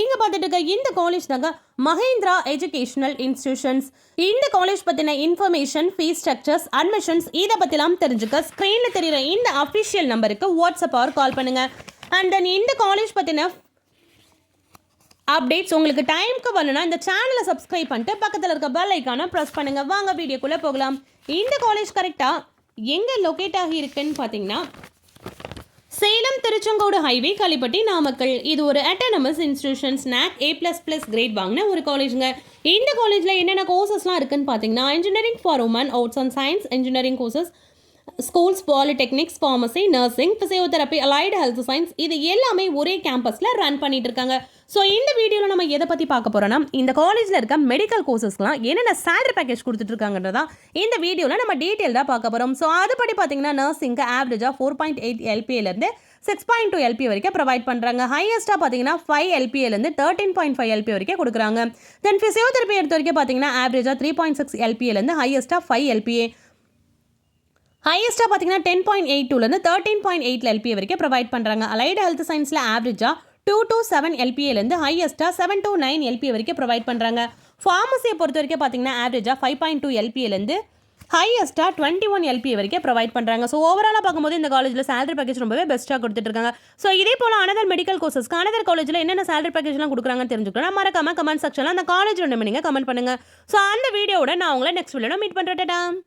நீங்கள் பார்த்துட்டு இருக்க இந்த காலேஜ் தாங்க மஹேந்திரா எஜுகேஷனல் இன்ஸ்டிடியூஷன்ஸ். இந்த காலேஜ் பற்றின இன்ஃபர்மேஷன், ஃபீஸ் ஸ்ட்ரக்சர்ஸ், அட்மிஷன்ஸ் இதை பற்றிலாம் தெரிஞ்சுக்க ஸ்க்ரீனில் தெரிகிற இந்த அஃபிஷியல் நம்பருக்கு வாட்ஸ்அப் ஆர் கால் பண்ணுங்கள். அண்ட் தென் இந்த காலேஜ் பற்றின அப்டேட்ஸ் உங்களுக்கு டைமுக்கு வரணும்னா இந்த சேனலை சப்ஸ்கிரைப் பண்ணிட்டு பக்கத்தில் இருக்க பெல் ஐக்கானை ப்ரெஸ் பண்ணுங்கள். வாங்க வீடியோக்குள்ளே போகலாம். இந்த காலேஜ் கரெக்டாக எங்கே லொக்கேட் ஆகி இருக்குன்னு பார்த்தீங்கன்னா சேலம் திருச்செங்கோடு ஹைவே கலிப்பட்டி நாமக்கல். இது ஒரு autonomous institutions. NAC A++ grade வாங்கின ஒரு காலேஜுங்க. இந்த காலேஜில் என்னென்ன கோர்சஸ்லாம் இருக்குன்னு பார்த்தீங்கன்னா engineering for women, arts and science engineering courses, schools, polytechnics, pharmacy, nursing, physiotherapy, allied health science இது எல்லாமே ஒரே கேம்பஸில் ரன் பண்ணிட்டு இருக்காங்க. ஸோ இந்த வீடியோவில் நம்ம எதை பற்றி பார்க்க போகிறோன்னா இந்த காலேஜில் இருக்க மெடிக்கல் கோர்சஸ்லாம் என்னென்ன சேலரி பேக்கேஜ் கொடுத்துட்ருக்காங்கன்றதா இந்த வீடியோவில் நம்ம டீட்டெயில்டாக பார்க்க போகிறோம். ஸோ அதுபடி பார்த்தீங்கன்னா நர்சிங்க்கு ஆவரேஜாக 4.8 LPAலேருந்து 6.2 LPA வரைக்கும் ப்ரொவைட் பண்ணுறாங்க. ஹையஸ்ட்டாக பார்த்தீங்கன்னா 5 LPAலேருந்து 13.5 LPA வரைக்கும் கொடுக்குறாங்க. தென் ஃபிசியோதெரப்பி எடுத்த வரைக்கும் பார்த்தீங்கன்னா ஆவரேஜாக 3.6 LPAலேருந்து ஹையஸ்ட்டாக 5 LPA, ஹையஸ்ட்டாக பார்த்தீங்கன்னா 10.82லேருந்து 13.8 LPA வரைக்கும் ப்ரொவைட் பண்ணுறாங்க. அலைடு ஹெல்த் சயின்ஸில் ஆவரேஜாக 2 to 7 LPAலேருந்து ஹையஸ்ட்டாக 7 to 9 LPA வரைக்கும் ப்ரொவைட் பண்ணுறாங்க. ஃபார்மசியை பொறுத்த வரைக்கும் பார்த்தீங்கன்னா ஆவரேஜாக 5.2 LPAலேருந்து ஹையஸ்ட்டாக 21 LPA வரைக்கும் ப்ரொவைட் பண்ணுறாங்க. ஸோ ஓவராலாக பார்க்கும்போது இந்த காலேஜில் சேலரி பேக்கேஜ் ரொம்பவே பெஸ்ட்டாக கொடுத்துட்ருக்காங்க. ஸோ இதே போல் அனதர் மெடிக்கல் கோர்சஸ்க்கு அனதர் காலேஜில் என்னென்ன சேலரி பேக்கேஜ்லாம் கொடுக்குறாங்கன்னு தெரிஞ்சுக்கலாம். மறக்காம கமெண்ட் செக்ஷனில் அந்த காலேஜ் நீங்கள் கமெண்ட் பண்ணுங்கள். ஸோ அந்த வீடியோட நான் உங்களை நெக்ஸ்ட் வீடியோட மீட் பண்ணுறேன்.